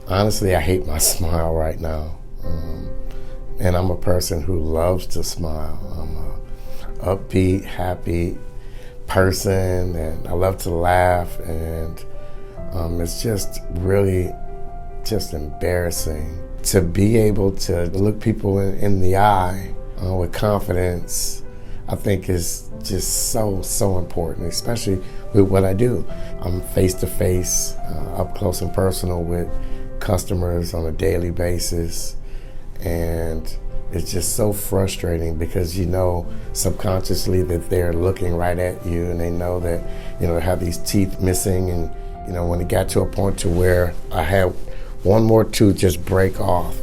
Honestly, I hate my smile right now. And I'm a person who loves to smile. I'm a upbeat, happy person, and I love to laugh, and it's just really just embarrassing to be able to look people in the eye with confidence. I think is just so important, especially with what I do. I'm face-to-face, up close and personal with customers on a daily basis, and it's just so frustrating because you know subconsciously that they're looking right at you, and they know that they have these teeth missing, and when it got to a point to where I had one more tooth just break off,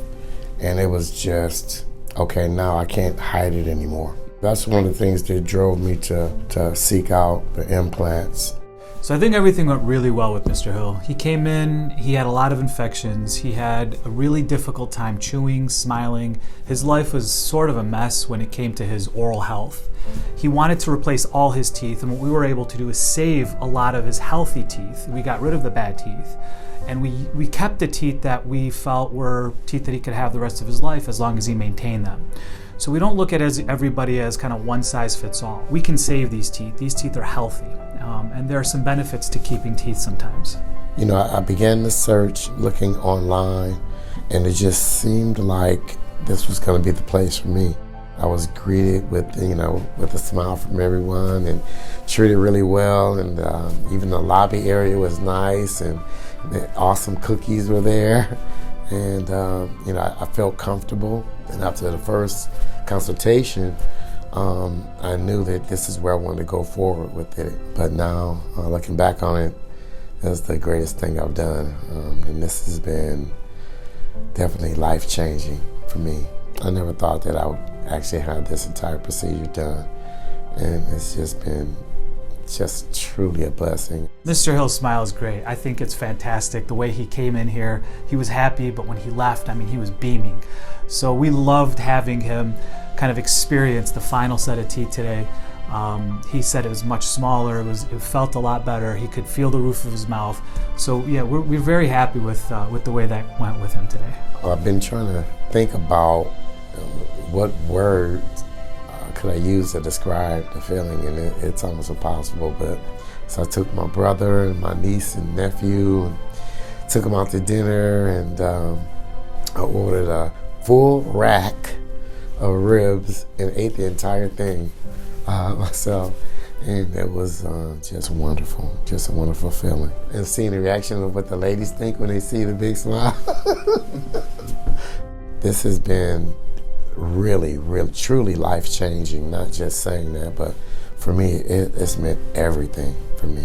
and it was just, okay, now I can't hide it anymore. That's one of the things that drove me to seek out the implants. So I think everything went really well with Mr. Hill. He came in, he had a lot of infections, he had a really difficult time chewing, smiling. His life was sort of a mess when it came to his oral health. He wanted to replace all his teeth, and what we were able to do is save a lot of his healthy teeth. We got rid of the bad teeth, and we kept the teeth that we felt were teeth that he could have the rest of his life as long as he maintained them. So we don't look at everybody as kind of one size fits all. We can save these teeth. These teeth are healthy, and there are some benefits to keeping teeth sometimes. I began the search looking online, and it just seemed like this was going to be the place for me. I was greeted with a smile from everyone and treated really well, and even the lobby area was nice, and the awesome cookies were there, and I felt comfortable. And after the first consultation, I knew that this is where I wanted to go forward with it. But now, looking back on it, that's the greatest thing I've done, and this has been definitely life-changing for me. I never thought that I would actually have this entire procedure done, and it's just been truly a blessing. Mr. Hill's smile is great. I think it's fantastic. The way he came in here, he was happy, but when he left, he was beaming. So we loved having him kind of experience the final set of teeth today. He said it was much smaller, it felt a lot better, he could feel the roof of his mouth. So yeah, we're very happy with the way that went with him today. I've been trying to think about what words could I use to describe the feeling, and it's almost impossible. But so I took my brother and my niece and nephew, and took them out to dinner, and I ordered a full rack of ribs and ate the entire thing myself, and it was just wonderful, just a wonderful feeling. And seeing the reaction of what the ladies think when they see the big smile. This has been really, truly life-changing, not just saying that, but for me, it's meant everything for me.